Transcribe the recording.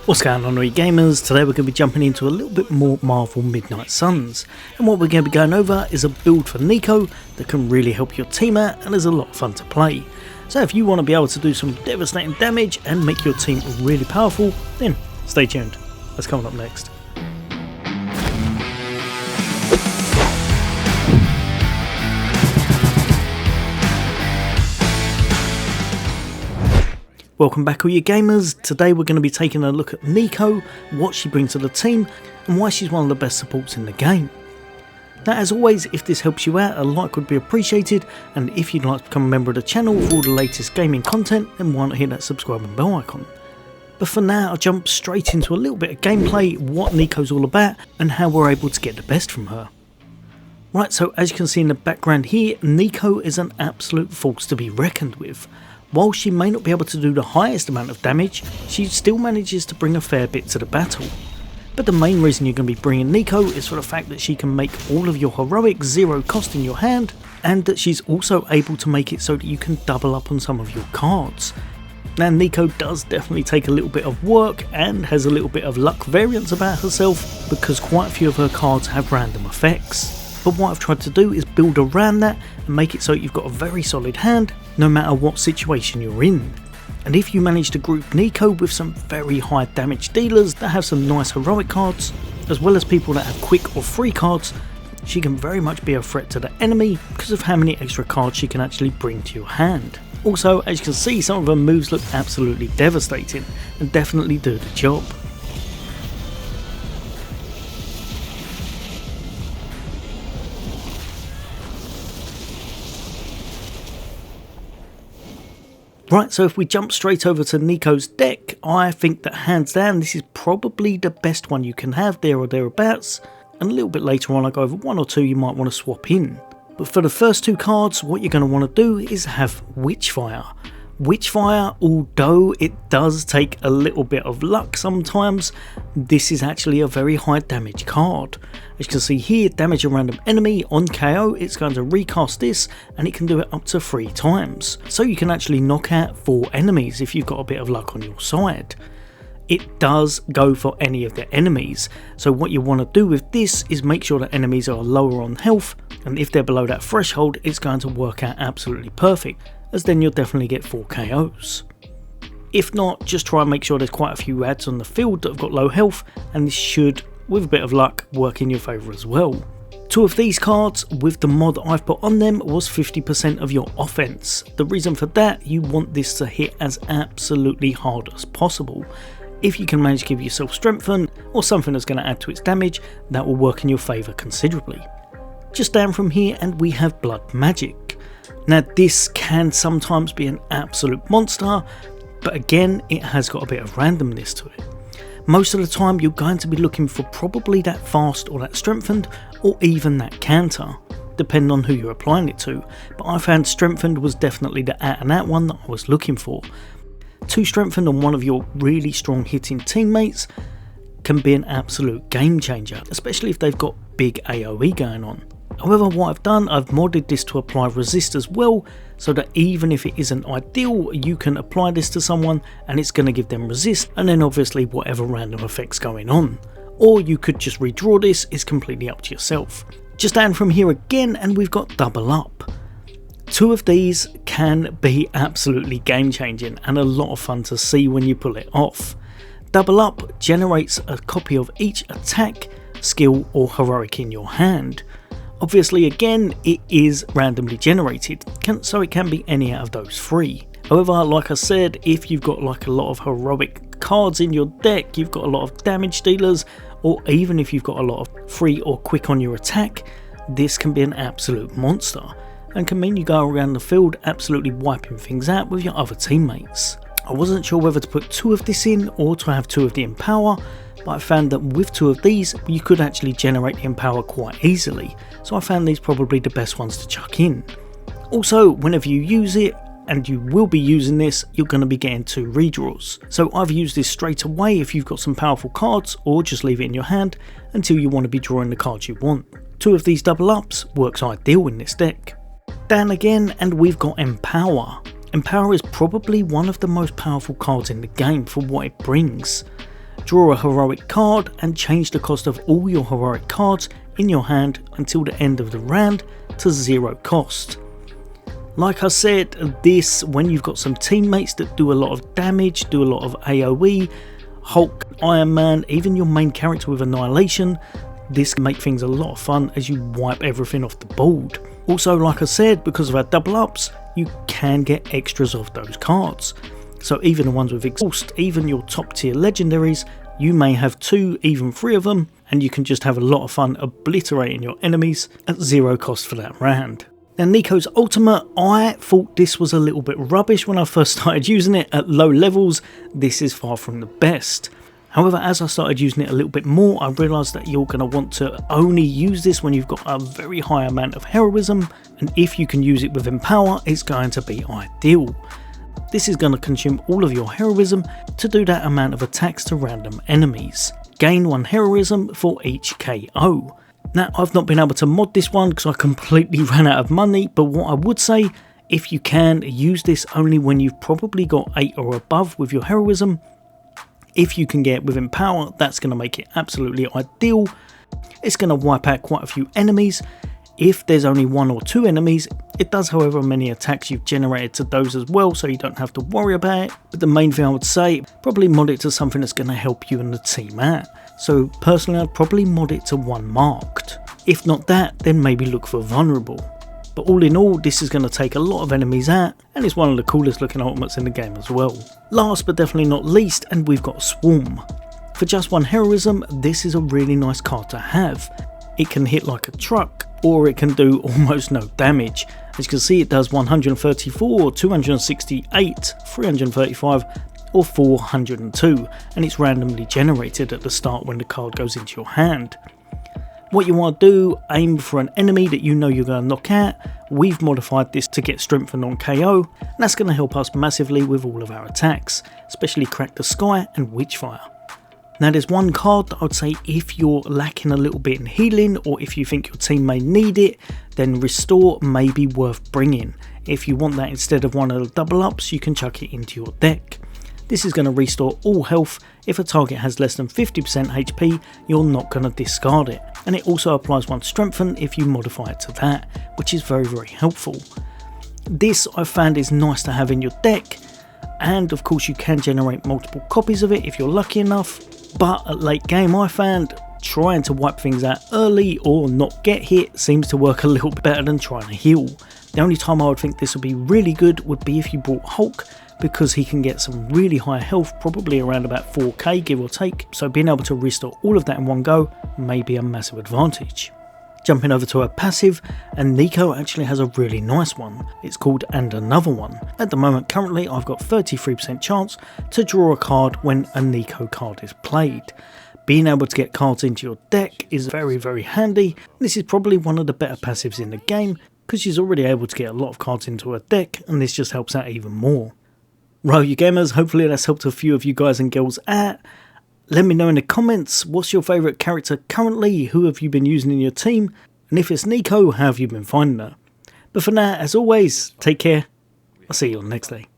What's going on, all you gamers? Today we're going to be jumping into a little bit more Marvel Midnight Suns, and what we're going to be going over is a build for Nico that can really help your team out and is a lot of fun to play. So if you want to be able to do some devastating damage and make your team really powerful, then stay tuned. That's coming up next. Welcome back, all you gamers. Today we're going to be taking a look at Nico, what she brings to the team and why she's one of the best supports in the game. Now, as always, if this helps you out, a like would be appreciated, and if you'd like to become a member of the channel for all the latest gaming content, then why not hit that subscribe and bell icon. But for now, I'll jump straight into a little bit of gameplay, what Nico's all about and how we're able to get the best from her. Right, so as you can see in the background here, Nico is an absolute force to be reckoned with. While she may not be able to do the highest amount of damage, she still manages to bring a fair bit to the battle. But the main reason you're going to be bringing Nico is for the fact that she can make all of your heroic zero cost in your hand, and that she's also able to make it so that you can double up on some of your cards. Now, Nico does definitely take a little bit of work and has a little bit of luck variance about herself, because quite a few of her cards have random effects. But what I've tried to do is build around that and make it so you've got a very solid hand no matter what situation you're in. And if you manage to group Nico with some very high damage dealers that have some nice heroic cards, as well as people that have quick or free cards, she can very much be a threat to the enemy because of how many extra cards she can actually bring to your hand. Also, as you can see, some of her moves look absolutely devastating and definitely do the job. Right, so if we jump straight over to Nico's deck, I think that hands down this is probably the best one you can have there or thereabouts, and a little bit later on I'll go over one or two you might want to swap in. But for the first two cards, what you're going to want to do is have Witchfire. Witchfire, although it does take a little bit of luck sometimes, this is actually a very high damage card. As you can see here, damage a random enemy on KO, it's going to recast this and it can do it up to 3 times. So you can actually knock out 4 enemies if you've got a bit of luck on your side. It does go for any of the enemies, so what you want to do with this is make sure that enemies are lower on health, and if they're below that threshold it's going to work out absolutely perfect, as then you'll definitely get 4 KOs. If not, just try and make sure there's quite a few ads on the field that have got low health, and this should, with a bit of luck, work in your favour as well. 2 of these cards, with the mod that I've put on them, was 50% of your offense. The reason for that, you want this to hit as absolutely hard as possible. If you can manage to give yourself strengthen, or something that's going to add to its damage, that will work in your favour considerably. Just down from here and we have Blood Magic. Now this can sometimes be an absolute monster, but again it has got a bit of randomness to it. Most of the time you're going to be looking for probably that fast or that strengthened, or even that counter, depending on who you're applying it to, but I found strengthened was definitely the out and out one that I was looking for. 2 strengthened on one of your really strong hitting teammates can be an absolute game changer, especially if they've got big AoE going on. However, what I've done, I've modded this to apply resist as well, so that even if it isn't ideal, you can apply this to someone and it's going to give them resist, and then obviously whatever random effects going on. Or you could just redraw this, it's completely up to yourself. Just down from here again and we've got Double Up. 2 of these can be absolutely game changing and a lot of fun to see when you pull it off. Double Up generates a copy of each attack, skill or heroic in your hand. Obviously again it is randomly generated, so it can be any out of those 3. However, like I said, if you've got like a lot of heroic cards in your deck, you've got a lot of damage dealers, or even if you've got a lot of free or quick on your attack, this can be an absolute monster, and can mean you go around the field absolutely wiping things out with your other teammates. I wasn't sure whether to put 2 of this in or to have 2 of the Empower, but I found that with 2 of these you could actually generate the Empower quite easily, so I found these probably the best ones to chuck in. Also, whenever you use it, and you will be using this, you're going to be getting 2 redraws. So either use this straight away if you've got some powerful cards, or just leave it in your hand until you want to be drawing the cards you want. 2 of these double ups works ideal in this deck. Down again and we've got Empower. Empower is probably one of the most powerful cards in the game for what it brings. Draw a heroic card and change the cost of all your heroic cards in your hand until the end of the round to 0 cost. Like I said, this, when you've got some teammates that do a lot of damage, do a lot of AoE, Hulk, Iron Man, even your main character with Annihilation, this can make things a lot of fun as you wipe everything off the board. Also, like I said, because of our double ups, you can get extras of those cards. So even the ones with Exhaust, even your top tier legendaries, you may have 2, even 3 of them, and you can just have a lot of fun obliterating your enemies at 0 cost for that round. Now Nico's ultimate, I thought this was a little bit rubbish when I first started using it at low levels. This is far from the best. However, as I started using it a little bit more, I realised that you're going to want to only use this when you've got a very high amount of heroism, and if you can use it with Empower, it's going to be ideal. This is going to consume all of your heroism to do that amount of attacks to random enemies. Gain 1 heroism for each KO. Now, I've not been able to mod this one because I completely ran out of money, but what I would say, if you can, use this only when you've probably got 8 or above with your heroism. If you can get it with Empower, that's going to make it absolutely ideal. It's going to wipe out quite a few enemies. If there's only 1 or 2 enemies, it does however many attacks you've generated to those as well, so you don't have to worry about it. But the main thing I would say, probably mod it to something that's going to help you and the team out. So personally, I'd probably mod it to 1 marked. If not that, then maybe look for vulnerable. But all in all, this is going to take a lot of enemies out, and it's one of the coolest looking ultimates in the game as well. Last but definitely not least, and we've got Swarm. For just 1 heroism, this is a really nice card to have. It can hit like a truck, or it can do almost no damage. As you can see, it does 134, 268, 335 or 402, and it's randomly generated at the start when the card goes into your hand. What you want to do, aim for an enemy that you know you're going to knock out. We've modified this to get strengthened on KO, and that's going to help us massively with all of our attacks, especially Crack the Sky and Witchfire. Now there's one card that I would say if you're lacking a little bit in healing, or if you think your team may need it, then Restore may be worth bringing. If you want that instead of one of the double ups, you can chuck it into your deck. This is going to restore all health. If a target has less than 50% HP, you're not going to discard it. And it also applies 1 strengthen if you modify it to that, which is very, very helpful. This I found is nice to have in your deck, and of course you can generate multiple copies of it if you're lucky enough. But at late game I found trying to wipe things out early or not get hit seems to work a little bit better than trying to heal. The only time I would think this would be really good would be if you brought Hulk, because he can get some really high health, probably around about 4k give or take, so being able to restore all of that in one go may be a massive advantage. Jumping over to her passive, and Nico actually has a really nice one. It's called And Another One. At the moment currently I've got 33% chance to draw a card when a Nico card is played. Being able to get cards into your deck is very, very handy. This is probably one of the better passives in the game, because she's already able to get a lot of cards into her deck, and this just helps out even more. Right, you gamers, hopefully that's helped a few of you guys and girls out. Let me know in the comments, what's your favourite character currently, who have you been using in your team, and if it's Nico, how have you been finding her? But for now, as always, take care, I'll see you on the next day.